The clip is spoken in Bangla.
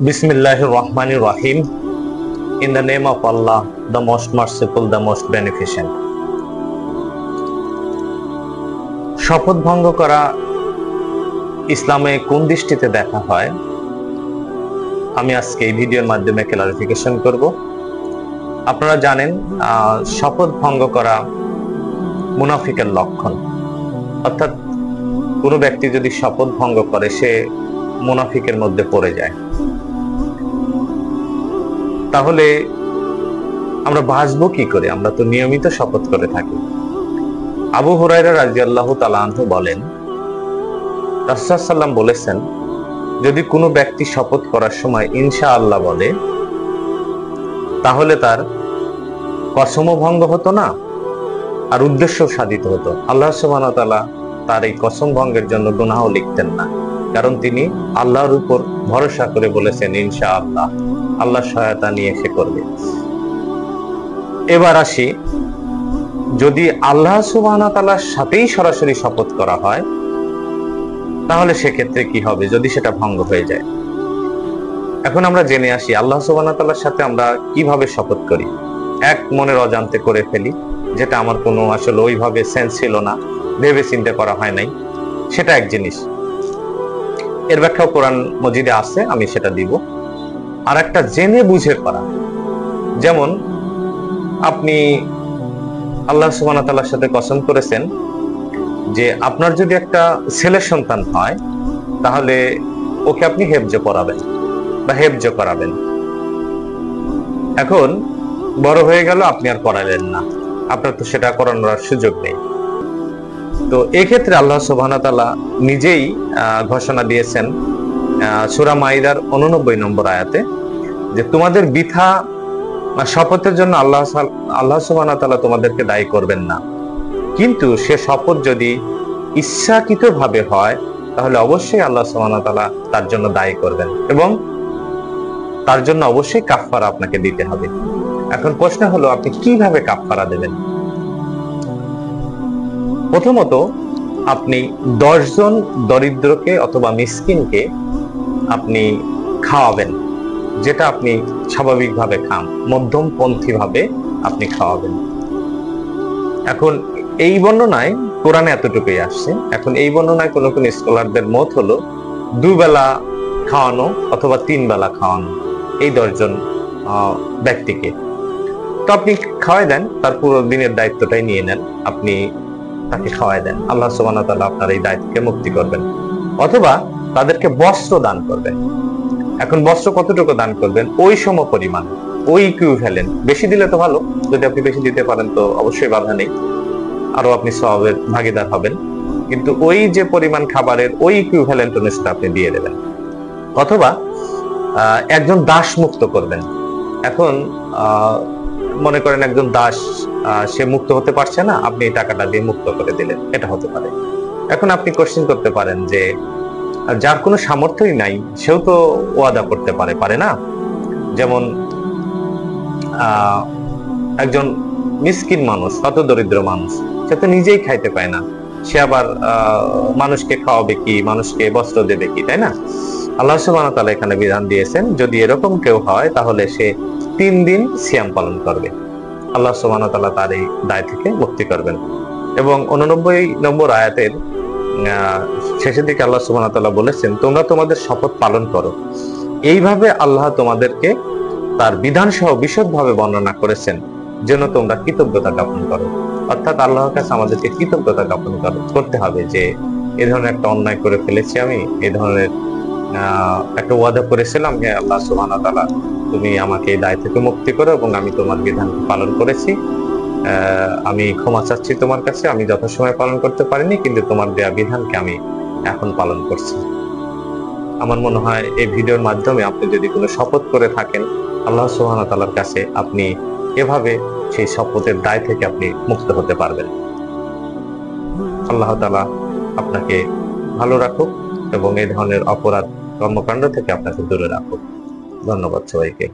Bismillahir Rahmanir Rahim. In the name of Allah, the most merciful, the most beneficent. শপথ ভঙ্গ করা ইসলামে কোন দৃষ্টিতে দেখা হয় আমি আজকে এই ভিডিওর মাধ্যমে ক্লারিফিকেশন করব। আপনারা জানেন শপথ ভঙ্গ করা মুনাফিকের লক্ষণ, অর্থাৎ কোনো ব্যক্তি যদি শপথ ভঙ্গ করে সে মুনাফিকের মধ্যে পড়ে যায়। তাহলে আমরা বাঁচবো কি করে? আমরা তো নিয়মিত শপথ করে থাকি। আবু হুরায়রা রাদিয়াল্লাহু তাআলা আনহু বলেন, রাসূলুল্লাহ সাল্লাল্লাহু আলাইহি ওয়াসাল্লাম বলেছেন, যদি কোনো ব্যক্তি শপথ করার সময় ইনশাআল্লাহ বলে তাহলে তার কসমও ভঙ্গ হতো না আর উদ্দেশ্য সাধিত হতো। আল্লাহ সুবহানাহু ওয়া তাআলা তার এই কসম ভঙ্গের জন্য গুনাহও লিখতেন না, কারণ তিনি আল্লাহর উপর ভরসা করে বলেছেন ইনশাআল্লাহ, আল্লাহর সহায়তা নিয়ে সে করবে। এবার আসি, যদি আল্লাহ সুবহানাহু ওয়া তাআলার সাথেই সরাসরি শপথ করা হয় তাহলে সেক্ষেত্রে কি হবে যদি সেটা ভঙ্গ হয়ে যায়? এখন আমরা জেনে আসি আল্লাহ সুবহানাহু ওয়া তাআলার সাথে আমরা কিভাবে শপথ করি। এক, মনের অজান্তে করে ফেলি, যেটা আমার কোনো আসলে ওইভাবে সেন্স ছিল না, ভেবে চিন্তা করা হয় নাই, সেটা এক জিনিস। এর ব্যাখ্যাও কোরআন মজিদে আছে, আমি সেটা দিব। আর একটা জেনে বুঝে করা, যেমন আপনি আল্লাহ সুবহানাহু ওয়া তাআলার সাথে কসম করেছেন যে আপনার যদি একটা ছেলে সন্তান হয় তাহলে ওকে আপনি হেফজ পড়াবেন বা হেফজ করাবেন। এখন বড় হয়ে গেল, আপনি আর পড়ালেন না, আপনার তো সেটা করানোর সুযোগ নেই। তো এক্ষেত্রে আল্লাহ সুবহানাহু ওয়া তাআলা নিজেই ঘোষণা দিয়েছেন সূরা মাইদার 89 নম্বর আয়াতে, যে তোমাদের বৃথা শপথের জন্য আল্লাহ সুবহানাহু ওয়া তাআলা তোমাদেরকে দায়ী করবেন না, কিন্তু সে শপথ যদি ইচ্ছাকৃতভাবে হয় তাহলে অবশ্যই আল্লাহ সুবহানাহু ওয়া তাআলা তার জন্য দায়ী করবেন এবং তার জন্য অবশ্যই কাফফারা আপনাকে দিতে হবে। এখন প্রশ্ন হলো, আপনি কিভাবে কাফফারা দেবেন? প্রথমত, আপনি 10 জন দরিদ্রকে অথবা মিসকিনকে আপনি খাওয়াবেন, যেটা আপনি স্বাভাবিকভাবে খান, মধ্যমপন্থী ভাবে আপনি খাওয়াবেন। এখন এই বর্ণনায় কোরআনে এতটুকুই আসছে। এখন এই বর্ণনায় কোন কোন স্কলারদের মত হলো 2 বেলা খাওয়ানো অথবা 3 বেলা খাওয়ানো এই 10 জন ব্যক্তিকে। তো আপনি খাওয়াই দেন, তার পুরো দিনের দায়িত্বটাই নিয়ে নেন, আপনি তাকে খাওয়াই দেন, আল্লাহ সুবহানাহু ওয়া তাআলা আপনার এই দায়িত্ব থেকে মুক্তি করবেন। অথবা তাদেরকে বস্ত্র দান করবেন। এখন বস্ত্র কতটুকু দান করবেন? ওই সম পরিমাণ, ওই ইকুইভ্যালেন্ট। বেশি দিলে তো ভালো, যদি আপনি বেশি দিতে পারেন তো অবশ্যই বাধা নেই, আরো আপনি সওয়াবের ভাগীদার হবেন, কিন্তু ওই যে পরিমাণ খাবারের ওই ইকুইভ্যালেন্ট অনুসারে আপনি দিয়ে দেবেন। অথবা একজন দাস মুক্ত করবেন। এখন মনে করেন একজন দাস সে মুক্ত হতে পারছে না, আপনি এই টাকাটা দিয়ে মুক্ত করে দিলেন, এটা হতে পারে। এখন আপনি কোশ্চেন করতে পারেন যে যার কোনো সামর্থ্যই নাই সেও তো ওয়াদা করতে পারে না? যেমন একজন মিসকিন মানুষ, কত দরিদ্র মানুষ, সে তো নিজেই খাইতে পায় না, সে আবার মানুষকে খাওয়াবে কি, মানুষকে বস্ত্র দেবে কি, তাই না? আল্লাহ সুবহানাহু ওয়া তাআলা এখানে বিধান দিয়েছেন, যদি এরকম কেউ হয় তাহলে সে 3 দিন সিয়াম পালন করবে, আল্লাহ সুবহানাহু ওয়া তাআলা তার এই দায় থেকে মুক্তি করবেন। এবং 89 নম্বর আয়াতের শেষের দিকে আল্লাহ সুবহানাহু ওয়া তাআলা বলেছেন, তোমরা তোমাদের শপথ পালন করো। এইভাবে আল্লাহ তোমাদেরকে তার বিধান সহ বিশদভাবে বর্ণনা করেছেন যেন তোমরা কৃতজ্ঞতা জ্ঞাপন করো। অর্থাৎ আল্লাহর কাছে আমাদেরকে কৃতজ্ঞতা জ্ঞাপন করতে হবে যে এই ধরনের একটা অন্যায় করে ফেলেছি, আমি এই ধরনের একটা ওয়াদা করেছিলাম, হে আল্লাহ সুবহানাহু ওয়া তাআলা তুমি আমাকে এই দায় থেকে মুক্তি করো এবং আমি তোমার বিধানকে পালন করেছি, আমি ক্ষমা চাচ্ছি তোমার কাছে, আমি যথাসময়ে পালন করতে পারিনি, কিন্তু তোমার দেয়া বিধানকে আমি এখন পালন করছি। আমার মনে হয় এই ভিডিওর মাধ্যমে আপনি যদি কোনো শপথ করে থাকেন আল্লাহ সুবহানাহু ওয়া তাআলার কাছে, আপনি এভাবে সেই শপথের দায় থেকে আপনি মুক্ত হতে পারবেন। আল্লাহ তাআলা আপনাকে ভালো রাখুক এবং এই ধরনের অপরাধ কর্মকাণ্ড থেকে আপনাকে দূরে রাখুক। ধন্যবাদ সবাইকে।